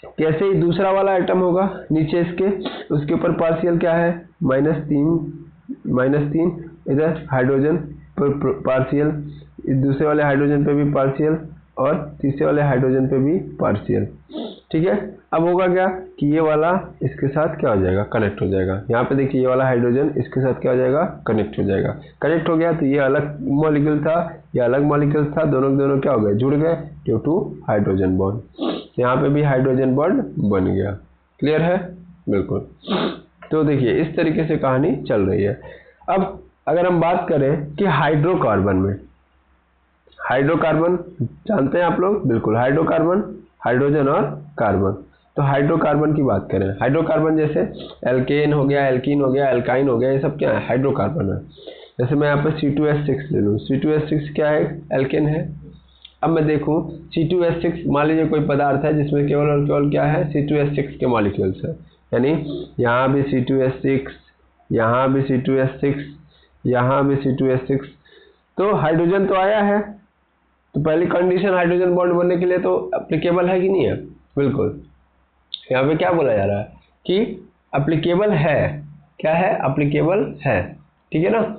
कैसे ही दूसरा वाला आइटम होगा नीचे इसके, उसके ऊपर पार्शियल क्या है -3, इधर हाइड्रोजन पर पार्शियल, दूसरे वाले हाइड्रोजन पे भी पार्शियल और तीसरे वाले हाइड्रोजन पे भी पार्शियल, ठीक है। अब होगा क्या कि ये वाला इसके साथ क्या हो जाएगा, कनेक्ट हो जाएगा। यहाँ पे देखिए ये वाला हाइड्रोजन इसके साथ क्या हो जाएगा, कनेक्ट हो जाएगा। कनेक्ट हो गया तो ये अलग मॉलिक्यूल था, ये अलग मॉलिक्यूल था, दोनों के दोनों क्या हो गए, जुड़ गए ड्यू टू हाइड्रोजन बॉन्ड। यहाँ पे भी हाइड्रोजन बॉन्ड बन गया। क्लियर है, बिल्कुल। तो देखिए इस तरीके से कहानी चल रही है। अब अगर हम बात करें कि हाइड्रोकार्बन में, हाइड्रोकार्बन जानते हैं आप लोग, बिल्कुल, हाइड्रोकार्बन, हाइड्रोजन और कार्बन। तो हाइड्रोकार्बन की बात करें, हाइड्रोकार्बन जैसे एल्केन हो गया, एल्कीन हो गया, एल्काइन हो गया, ये सब क्या है, हाइड्रोकार्बन है। जैसे मैं यहाँ पे C2H6 ले लूँ, C2H6 क्या है, एल्केन है। अब मैं देखूँ C2H6, मान लीजिए कोई पदार्थ है जिसमें केवल और केवल क्या है, C2H6 के मॉलिक्यूल्स है, यानी यहाँ भी C2H6, यहाँ भी C2H6, यहाँ भी C2H6, तो हाइड्रोजन तो आया है। तो पहली कंडीशन हाइड्रोजन बॉन्ड बनने के लिए तो एप्लीकेबल है कि नहीं है, बिल्कुल। यहाँ पे क्या बोला जा रहा है कि एप्लीकेबल है, क्या है, एप्लीकेबल है, ठीक है ना।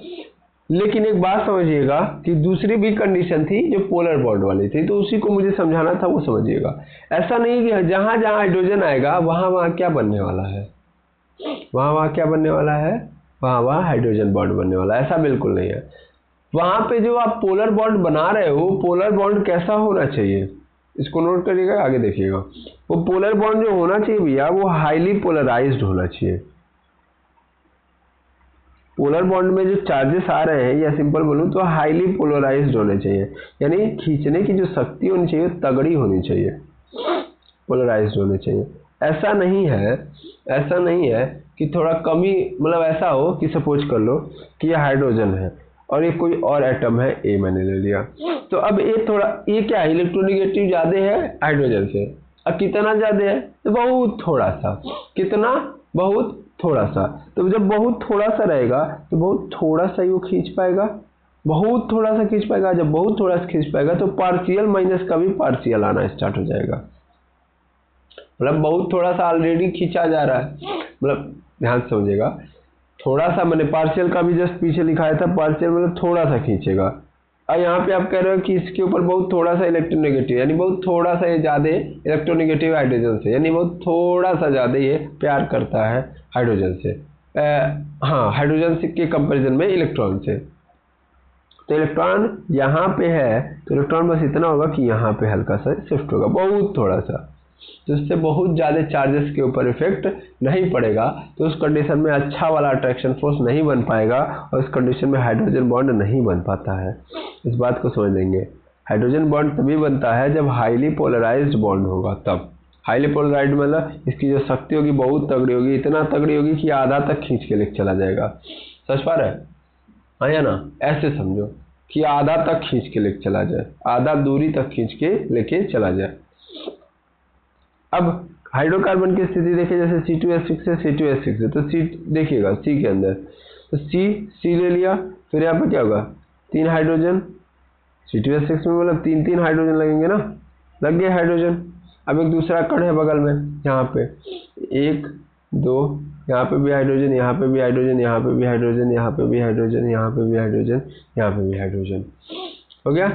लेकिन एक बात समझिएगा कि दूसरी भी कंडीशन थी जो पोलर बॉन्ड वाली थी, तो उसी को मुझे समझाना था, वो समझिएगा। ऐसा नहीं कि जहाँ जहाँ हाइड्रोजन आएगा वहाँ वहाँ क्या बनने वाला है, वहाँ वहाँ क्या बनने वाला है, वहाँ वहाँ हाइड्रोजन बॉन्ड बनने वाला है, ऐसा बिल्कुल नहीं है। वहाँ पे जो आप पोलर बॉन्ड बना रहे हो, पोलर बॉन्ड कैसा होना चाहिए, इसको नोट करिएगा, आगे देखिएगा। वो पोलर बॉन्ड जो होना चाहिए भैया, वो हाईली पोलराइज्ड होना चाहिए। पोलर बॉन्ड में जो चार्जेस आ रहे हैं, या सिंपल बोलूँ तो हाईली पोलराइज्ड होने चाहिए, यानी खींचने की जो शक्ति होनी चाहिए तगड़ी होनी चाहिए, पोलराइज्ड होने चाहिए। ऐसा नहीं है, ऐसा नहीं है कि थोड़ा कमी, मतलब ऐसा हो कि सपोज कर लो कि ये हाइड्रोजन है और ये कोई और एटम है ए, मैंने ले लिया, तो अब ये थोड़ा, ये क्या है, इलेक्ट्रोनेगेटिव ज़्यादा है हाइड्रोजन से। अब कितना ज़्यादा है, तो बहुत थोड़ा सा, कितना, बहुत थोड़ा सा। तो जब बहुत थोड़ा सा रहेगा तो बहुत थोड़ा सा ही वो खींच पाएगा, बहुत थोड़ा सा खींच पाएगा। जब बहुत थोड़ा सा खींच पाएगा तो पार्शियल माइनस का भी पार्शियल आना स्टार्ट हो जाएगा, मतलब बहुत थोड़ा सा ऑलरेडी खींचा जा रहा है, मतलब ध्यान से समझिएगा, थोड़ा सा, मैंने पार्शियल का भी जस्ट पीछे लिखाया था, पार्शियल मतलब थोड़ा सा खींचेगा। और यहाँ पे आप कह रहे हो कि इसके ऊपर बहुत थोड़ा सा इलेक्ट्रोनेगेटिव, यानी बहुत थोड़ा सा ये ज़्यादा इलेक्ट्रोनेगेटिव हाइड्रोजन से, यानी बहुत थोड़ा सा ज़्यादा ये प्यार करता है हाइड्रोजन से, हाँ, हाइड्रोजन से के कंपेरिजन में इलेक्ट्रॉन से। तो इलेक्ट्रॉन यहाँ पे है तो इलेक्ट्रॉन बस इतना होगा कि यहाँ पे हल्का सा शिफ्ट होगा, बहुत थोड़ा सा, तो इससे बहुत ज़्यादा चार्जेस के ऊपर इफेक्ट नहीं पड़ेगा। तो उस कंडीशन में अच्छा वाला अट्रैक्शन फोर्स नहीं बन पाएगा और उस कंडीशन में हाइड्रोजन बॉन्ड नहीं बन पाता है। इस बात को समझ लेंगे। हाइड्रोजन बॉन्ड तभी बनता है जब हाईली पोलराइज्ड बॉन्ड होगा, तब। हाईली पोलराइज्ड मतलब इसकी जो शक्ति होगी बहुत तगड़ी होगी, इतना तगड़ी होगी कि आधा तक खींच के लेके चला जाएगा। समझ पा रहे हैं, हाँ या ना, ऐसे समझो कि आधा तक खींच के लेके चला जाए, आधा दूरी तक खींच के लेके चला जाए। अब हाइड्रोकार्बन की स्थिति देखिए, जैसे C2H6 है, C2H6 है, तो C देखिएगा C के अंदर, तो C ले लिया, फिर यहाँ पे क्या होगा, 3 हाइड्रोजन, C2H6 में मतलब 3 हाइड्रोजन लगेंगे ना, लग गए हाइड्रोजन। अब एक दूसरा कण है बगल में, यहाँ पे 1 2, यहाँ पे भी हाइड्रोजन, यहाँ पे भी हाइड्रोजन, यहाँ पे भी हाइड्रोजन, यहाँ पे भी हाइड्रोजन, यहाँ पे भी हाइड्रोजन, यहाँ पे भी हाइड्रोजन, हो गया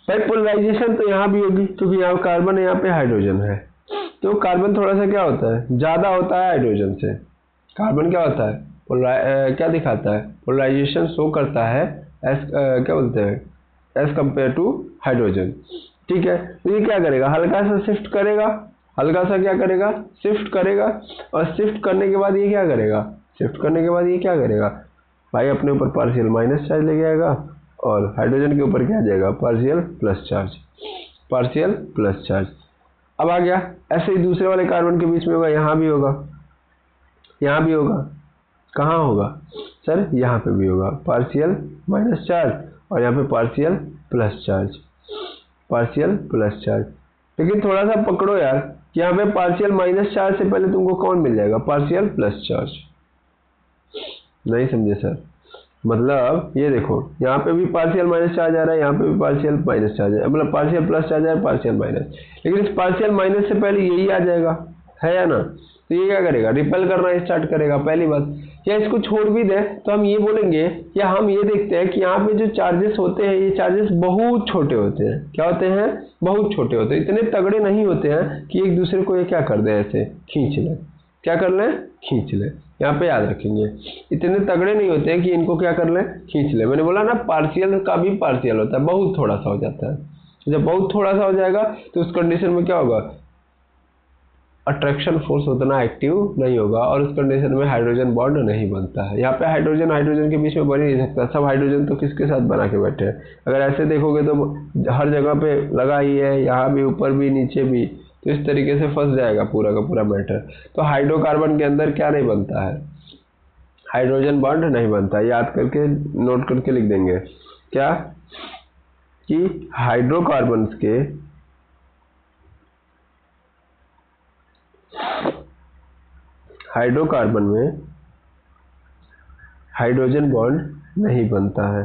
भाई। पोलराइजेशन तो यहाँ भी होगी क्योंकि यहाँ कार्बन है, यहाँ पे हाइड्रोजन है, तो कार्बन थोड़ा सा क्या होता है, ज़्यादा होता है हाइड्रोजन से। कार्बन क्या होता है, क्या दिखाता है, पोलराइजेशन शो करता है एस, क्या बोलते हैं, एज कम्पेयर टू हाइड्रोजन, ठीक है। तो ये क्या करेगा, हल्का सा शिफ्ट करेगा, हल्का सा क्या करेगा, शिफ्ट करेगा, और शिफ्ट करने के बाद ये क्या करेगा, शिफ्ट करने के बाद ये क्या करेगा भाई, अपने ऊपर पार्शियल माइनस चार्ज लेके आएगा और हाइड्रोजन के ऊपर क्या आ जाएगा, partial plus charge, partial plus charge. अब आ गया, ऐसे ही दूसरे वाले कार्बन के बीच में होगा, यहाँ भी होगा, यहाँ भी होगा, कहाँ होगा सर, यहाँ पे भी होगा, पार्शियल माइनस चार्ज और यहाँ पे partial plus charge, partial plus charge. लेकिन थोड़ा सा पकड़ो यार कि यहाँ पे पार्शियल माइनस चार्ज से पहले तुमको कौन मिल जाएगा, पार्शियल प्लस चार्ज। नहीं समझे सर, मतलब ये देखो यहाँ पे भी पार्शियल माइनस चार्ज आ रहा है, यहाँ पे भी पार्शियल माइनस चार्ज है, मतलब पार्शियल प्लस चार्ज है, पार्शियल माइनस, लेकिन इस पार्शियल माइनस से पहले यही आ जाएगा, है या ना। तो ये क्या करेगा, रिपेल करना स्टार्ट करेगा पहली बात। या इसको छोड़ भी दे तो हम ये बोलेंगे, या हम ये देखते हैं कि यहाँ पे जो चार्जेस होते हैं ये चार्जेस बहुत छोटे होते हैं। क्या होते हैं, बहुत छोटे होते हैं, इतने तगड़े नहीं होते हैं कि एक दूसरे को ये क्या कर दे, ऐसे खींच ले, क्या कर ले, खींच ले। यहाँ पे याद रखेंगे, इतने तगड़े नहीं होते हैं कि इनको क्या कर ले, खींच ले। मैंने बोला ना पार्शियल का भी पार्शियल होता है, बहुत थोड़ा सा हो जाता है। जब बहुत थोड़ा सा हो जाएगा तो उस कंडीशन में क्या होगा, अट्रैक्शन फोर्स उतना एक्टिव नहीं होगा और उस कंडीशन में हाइड्रोजन बॉन्ड नहीं बनता है। यहाँ पे हाइड्रोजन हाइड्रोजन के बीच में बन ही नहीं सकता, सब हाइड्रोजन तो किसके साथ बना के बैठे हैं। अगर ऐसे देखोगे तो हर जगह पे लगा ही है, यहाँ भी, ऊपर भी, नीचे भी, तो इस तरीके से फंस जाएगा पूरा का पूरा मैटर। तो हाइड्रोकार्बन के अंदर क्या नहीं बनता है, हाइड्रोजन बॉन्ड नहीं बनता। याद करके नोट करके लिख देंगे क्या, कि हाइड्रोकार्बन्स के हाइड्रोकार्बन में हाइड्रोजन बॉन्ड नहीं बनता है।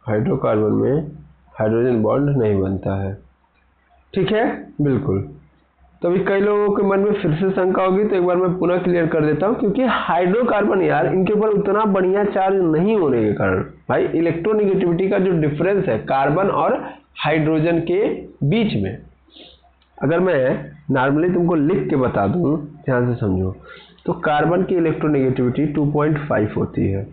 हाइड्रोकार्बन में हाइड्रोजन बॉन्ड नहीं बनता है, ठीक है, बिल्कुल। तो अभी कई लोगों के मन में फिर से शंका होगी, तो एक बार मैं पुनः क्लियर कर देता हूँ। क्योंकि हाइड्रोकार्बन यार, इनके ऊपर उतना बढ़िया चार्ज नहीं होने के कारण भाई इलेक्ट्रोनेगेटिविटी का जो डिफरेंस है कार्बन और हाइड्रोजन के बीच में, अगर मैं नॉर्मली तुमको लिख के बता दूं, ध्यान से समझो, तो कार्बन की इलेक्ट्रोनेगेटिविटी 2.5 होती है,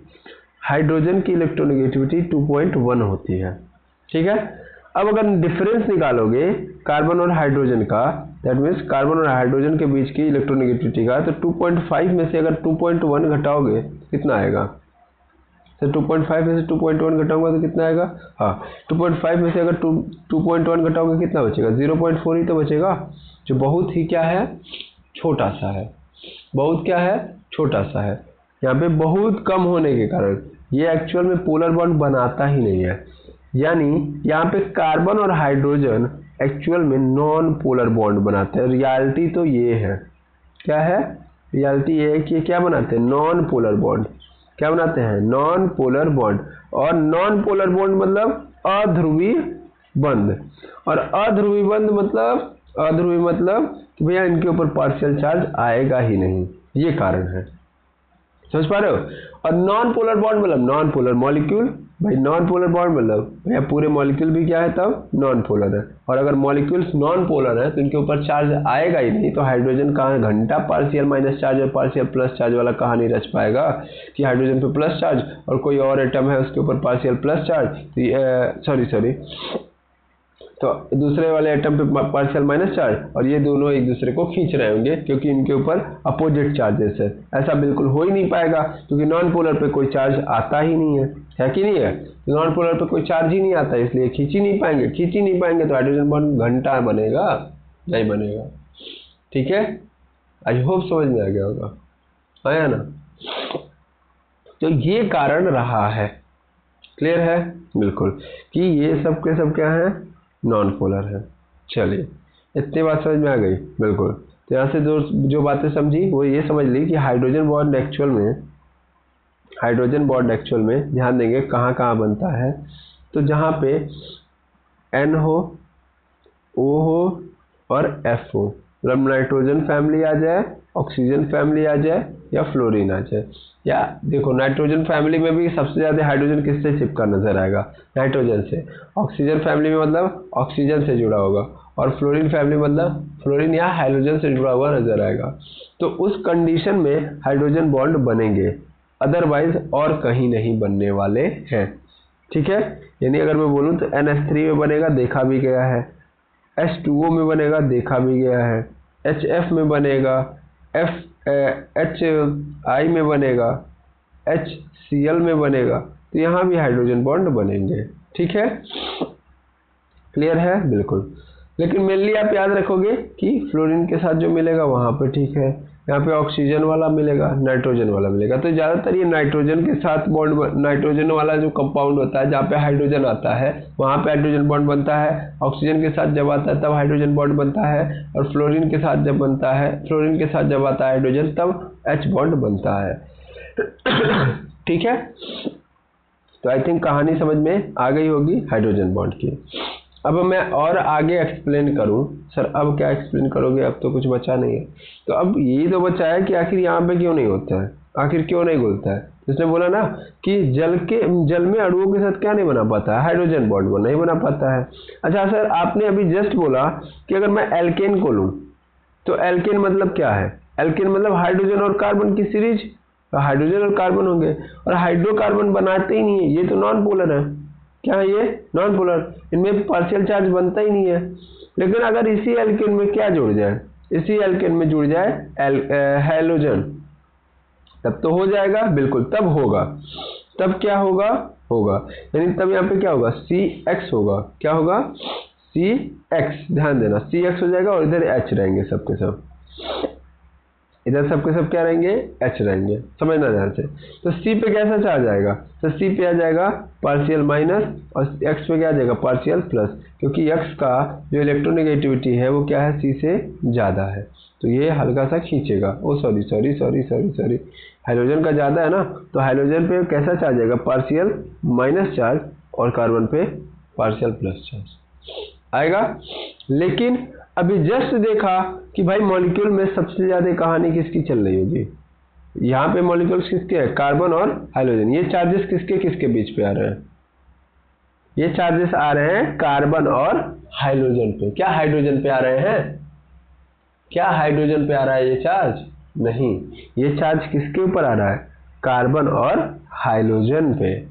हाइड्रोजन की इलेक्ट्रोनेगेटिविटी 2.1 होती है, ठीक है। अब अगर डिफरेंस निकालोगे कार्बन और हाइड्रोजन का, दैट मीन्स कार्बन और हाइड्रोजन के बीच की इलेक्ट्रोनेगेटिविटी का, तो 2.5 में से अगर 2.1 घटाओगे कितना आएगा, तो 2.5 में से 2.1 घटाऊंगा तो कितना आएगा, हाँ 2.5 में से अगर 2.1 घटाओगे कितना बचेगा, 0.4 ही तो बचेगा, जो बहुत ही क्या है, छोटा सा है, बहुत क्या है, छोटा सा है। यहाँ पे बहुत कम होने के कारण ये एक्चुअल में पोलर बॉन्ड बनाता ही नहीं है। यानी यहाँ पे कार्बन और हाइड्रोजन एक्चुअल में नॉन पोलर बॉन्ड बनाते हैं। रियलिटी तो ये है, क्या है, रियलिटी ये है कि ये क्या बनाते हैं, नॉन पोलर बॉन्ड। क्या बनाते हैं, नॉन पोलर बॉन्ड। और नॉन पोलर बॉन्ड मतलब अध्रुवी बंध, और अध्रुवी बंध मतलब, अध्रुवी मतलब कि भैया इनके ऊपर पार्शियल चार्ज आएगा ही नहीं, ये कारण है, समझ पा रहे हो। और नॉन पोलर बॉन्ड मतलब नॉन पोलर मॉलिक्यूल, भाई नॉन पोलर बॉन्ड मतलब भैया पूरे मॉलिक्यूल भी क्या है, तब नॉन पोलर है। और अगर मॉलिक्यूल्स नॉन पोलर है तो इनके ऊपर चार्ज आएगा ही नहीं, तो हाइड्रोजन कहाँ घंटा पार्शियल माइनस चार्ज और पार्शियल प्लस चार्ज वाला कहाँ नहीं रच पाएगा कि हाइड्रोजन पे प्लस चार्ज और कोई और एटम है उसके ऊपर पार्शियल प्लस चार्ज, सॉरी तो दूसरे वाले एटम पे पार्शियल माइनस चार्ज, और ये दोनों एक दूसरे को खींच रहे होंगे क्योंकि इनके ऊपर अपोजिट चार्जेस है। ऐसा बिल्कुल हो ही नहीं पाएगा क्योंकि नॉन पोलर पे कोई चार्ज आता ही नहीं है कि नहीं है, नॉन पोलर पे कोई चार्ज ही नहीं आता, इसलिए खींच ही नहीं पाएंगे, तो हाइड्रोजन बॉन्ड घंटा बनेगा, नहीं बनेगा, ठीक है। आई होप समझ में आ गया होगा, है ना। तो ये कारण रहा है, क्लियर है, बिल्कुल, कि ये सब के सब क्या है, नॉन पोलर है। चलिए इतनी बात समझ में आ गई, बिल्कुल। तो यहाँ से जो बातें समझी वो ये समझ ली कि हाइड्रोजन बॉन्ड एक्चुअल में ध्यान देंगे कहाँ कहाँ बनता है, तो जहाँ पे N हो, O हो और F हो, मतलब नाइट्रोजन फैमिली आ जाए, ऑक्सीजन फैमिली आ जाए या फ्लोरीन आ जाए। या देखो नाइट्रोजन फैमिली में भी सबसे ज़्यादा हाइड्रोजन किससे चिपका नजर आएगा, नाइट्रोजन से। ऑक्सीजन फैमिली में मतलब ऑक्सीजन से जुड़ा होगा, और फ्लोरीन फैमिली मतलब फ्लोरीन या हाइड्रोजन से जुड़ा हुआ नजर आएगा। तो उस कंडीशन में हाइड्रोजन बॉन्ड बनेंगे, अदरवाइज और कहीं नहीं बनने वाले हैं। ठीक है, यानी अगर मैं बोलूँ तो NH3 में बनेगा, देखा भी गया है, H2O में बनेगा, देखा भी गया है, HF में बनेगा, HI में बनेगा, HCl में बनेगा, तो यहाँ भी हाइड्रोजन बॉन्ड बनेंगे। ठीक है, क्लियर है? बिल्कुल। लेकिन मेनली आप याद रखोगे कि फ्लोरीन के साथ जो मिलेगा वहाँ पे ठीक है, यहाँ पे ऑक्सीजन वाला मिलेगा, नाइट्रोजन वाला मिलेगा, तो ज़्यादातर ये नाइट्रोजन के साथ बॉन्ड, नाइट्रोजन वाला जो कंपाउंड होता है जहाँ पे हाइड्रोजन आता है वहाँ पे हाइड्रोजन बॉन्ड बनता है, ऑक्सीजन के साथ जब आता है तब हाइड्रोजन बॉन्ड बनता है, और फ्लोरीन के साथ जब बनता है, फ्लोरीन के साथ जब आता है हाइड्रोजन तब H बॉन्ड बनता है। ठीक है, तो आई थिंक कहानी समझ में आ गई होगी हाइड्रोजन बॉन्ड की। अब मैं और आगे एक्सप्लेन करूं, सर अब क्या एक्सप्लेन करोगे, अब तो कुछ बचा नहीं है, तो अब यही तो बचा है कि आखिर यहाँ पे क्यों नहीं होता है, आखिर क्यों नहीं घुलता है। इसने बोला ना कि जल में अणुओं के साथ क्या नहीं बना पाता है, हाइड्रोजन बॉन्ड नहीं बना पाता है। अच्छा सर, आपने अभी जस्ट बोला कि अगर मैं एल्केन को लूँ तो एल्केन मतलब क्या है, एल्केन मतलब हाइड्रोजन और कार्बन की सीरीज, तो हाइड्रोजन और कार्बन होंगे, और हाइड्रोकार्बन बनाते ही नहीं है, ये तो नॉन पोलर है। क्या है ये? नॉन पोलर, इनमें पार्शियल चार्ज बनता ही नहीं है। लेकिन अगर इसी एल्केन में क्या जुड़ जाए, इसी एल्केन में जुड़ जाए हैलोजन, तब तो हो जाएगा, बिल्कुल तब होगा। तब क्या होगा? होगा, यानी तब यहाँ पे क्या होगा, CX होगा। क्या होगा? CX, ध्यान देना, CX हो जाएगा, और इधर H रहेंगे सबके सब, इधर सबके सब क्या रहेंगे? H रहेंगे, समझना ध्यान से। तो C पे कैसा चार्ज आएगा, तो C पे आ जाएगा पार्शियल माइनस, और X पे क्या आ जाएगा? पार्शियल प्लस, क्योंकि X का जो इलेक्ट्रोनेगेटिविटी है वो क्या है? C से ज़्यादा है, तो ये हल्का सा खींचेगा। सॉरी, हाइड्रोजन का ज़्यादा है ना, तो हाइड्रोजन पे कैसा चार्ज आएगा? पार्शियल माइनस चार्ज, और कार्बन पे पार्शियल प्लस चार्ज आएगा। लेकिन अभी जस्ट देखा कि भाई मॉलिक्यूल में सबसे ज़्यादा कहानी किसकी चल रही होगी, यहाँ पे मॉलिक्यूल्स किसके हैं? कार्बन और हाइड्रोजन। ये चार्जेस किसके किसके बीच पे आ रहे हैं? ये चार्जेस आ रहे हैं कार्बन और हाइड्रोजन पे। क्या हाइड्रोजन पे आ रहे हैं? क्या हाइड्रोजन पे आ रहा है ये चार्ज? नहीं, ये चार्ज किसके ऊपर आ रहा है? कार्बन और हाइड्रोजन पे,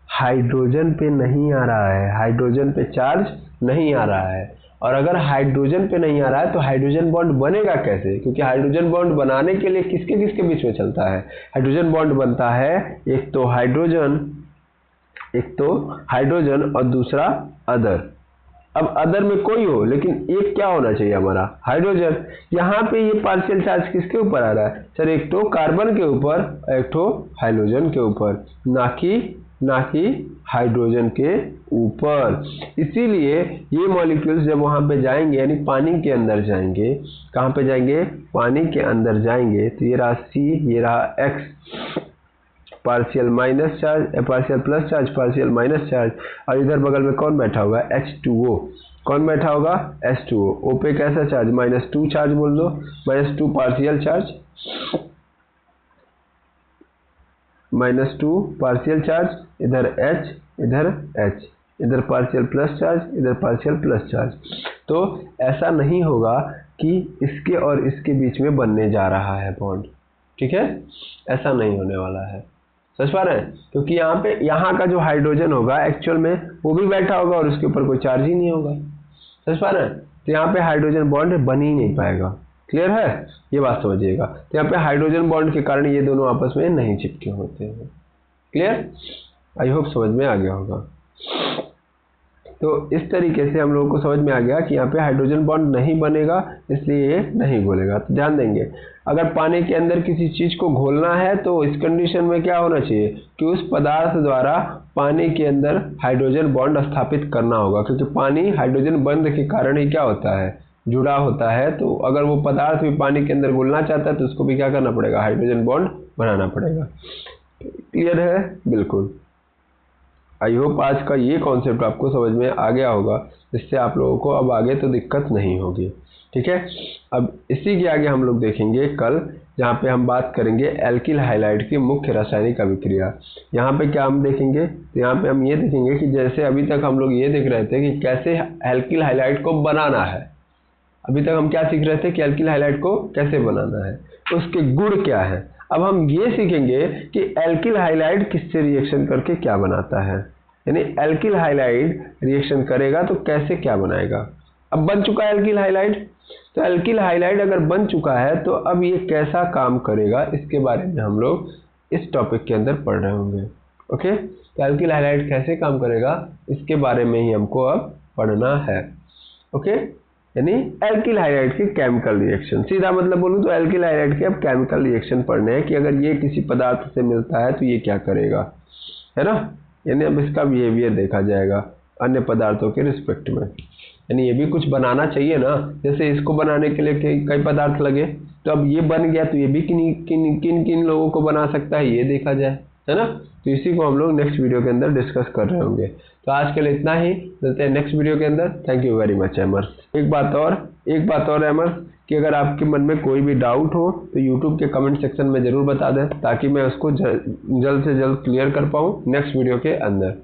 हाइड्रोजन पे नहीं आ रहा है, हाइड्रोजन पे चार्ज नहीं आ रहा है। और अगर हाइड्रोजन पे नहीं आ रहा है तो हाइड्रोजन बॉन्ड बनेगा कैसे? क्योंकि हाइड्रोजन बॉन्ड बनाने के लिए किसके किसके बीच में चलता है? हाइड्रोजन बॉन्ड बनता है एक तो हाइड्रोजन और दूसरा अदर। अब अदर में कोई हो, लेकिन एक क्या होना चाहिए हमारा? हाइड्रोजन। यहाँ पे ये पार्शियल चार्ज किसके ऊपर आ रहा है सर? एक तो कार्बन के ऊपर, एक तो हाइड्रोजन के ऊपर, ना कि हाइड्रोजन के ऊपर। इसीलिए ये मॉलिक्यूल्स जब वहाँ पे जाएंगे, यानी पानी के अंदर जाएंगे, कहाँ पे जाएंगे? पानी के अंदर जाएंगे, तो ये रहा C, ये रहा X, partial minus charge, partial plus charge, partial minus charge, और इधर बगल में कौन बैठा होगा? H2O। कौन बैठा होगा? H2O। O पे कैसा चार्ज? -2 चार्ज बोल दो, -2 पार्शियल चार्ज, -2 पार्शियल चार्ज, इधर H, इधर H, इधर पार्शियल प्लस चार्ज, इधर पार्शियल प्लस चार्ज। तो ऐसा नहीं होगा कि इसके और इसके बीच में बनने जा रहा है बॉन्ड, ठीक है? ऐसा नहीं होने वाला है, समझ पा रहे हैं? क्योंकि यहाँ पे यहाँ का जो हाइड्रोजन होगा एक्चुअल में वो भी बैठा होगा और उसके ऊपर कोई चार्ज ही नहीं होगा, समझ पा रहे हैं? तो यहाँ पे हाइड्रोजन बॉन्ड बन ही नहीं पाएगा। क्लियर है? ये बात समझिएगा। तो यहाँ पे हाइड्रोजन बॉन्ड के कारण ये दोनों आपस में नहीं चिपके होते हैं। क्लियर? आई होप समझ में आ गया होगा। तो इस तरीके से हम लोगों को समझ में आ गया कि यहाँ पे हाइड्रोजन बॉन्ड नहीं बनेगा, इसलिए ये नहीं घुलेगा। तो ध्यान देंगे, अगर पानी के अंदर किसी चीज़ को घोलना है तो इस कंडीशन में क्या होना चाहिए कि उस पदार्थ द्वारा पानी के अंदर हाइड्रोजन बॉन्ड स्थापित करना होगा, क्योंकि पानी हाइड्रोजन बंध के कारण ही क्या होता है? जुड़ा होता है। तो अगर वो पदार्थ भी पानी के अंदर घुलना चाहता है तो उसको भी क्या करना पड़ेगा? हाइड्रोजन बॉन्ड बनाना पड़ेगा। क्लियर है? बिल्कुल। आई होप आज का ये कॉन्सेप्ट आपको समझ में आ गया होगा, जिससे आप लोगों को अब आगे तो दिक्कत नहीं होगी। ठीक है, अब इसी के आगे हम लोग देखेंगे कल, जहाँ पे हम बात करेंगे एल्किल हाइलाइड की मुख्य रासायनिक अभिक्रिया। यहाँ पे क्या हम देखेंगे? तो यहाँ पे हम ये देखेंगे कि जैसे अभी तक हम लोग ये देख रहे थे कि कैसे एल्किल हाइलाइड को बनाना है। अभी तक हम क्या सीख रहे थे कि एल्किल हाइलाइड को कैसे बनाना है, उसके गुण क्या है। अब हम ये सीखेंगे कि एल्किल हाइलाइड किससे रिएक्शन करके क्या बनाता है, यानी एल्किल हाइलाइड रिएक्शन करेगा तो कैसे क्या बनाएगा। अब बन चुका है एल्किल हाइलाइड, तो एल्किल हाइलाइड अगर बन चुका है तो अब ये कैसा काम करेगा इसके बारे में हम लोग इस टॉपिक के अंदर पढ़ रहे होंगे। ओके, तो एल्किल हाइलाइड कैसे काम करेगा इसके बारे में ही हमको अब पढ़ना है। ओके, यानी एल्किल हाइलाइड के केमिकल रिएक्शन, सीधा मतलब बोलूँ तो एल्किल हाइलाइड के अब केमिकल रिएक्शन पढ़ने हैं कि अगर ये किसी पदार्थ से मिलता है तो ये क्या करेगा, है ना। यानी अब इसका बिहेवियर देखा जाएगा अन्य पदार्थों के रिस्पेक्ट में, यानी ये भी कुछ बनाना चाहिए ना। जैसे इसको बनाने के लिए कई पदार्थ लगे, तो अब ये बन गया तो ये भी किन किन लोगों को बना सकता है ये देखा जाए, है ना। तो इसी को हम लोग नेक्स्ट वीडियो के अंदर डिस्कस कर रहे होंगे। तो आज के लिए इतना ही, मिलते हैं नेक्स्ट वीडियो के अंदर। थैंक यू वेरी मच अमर। एक बात और अमर कि अगर आपके मन में कोई भी डाउट हो तो यूट्यूब के कमेंट सेक्शन में ज़रूर बता दें ताकि मैं उसको जल्द से जल्द क्लियर कर पाऊँ नेक्स्ट वीडियो के अंदर।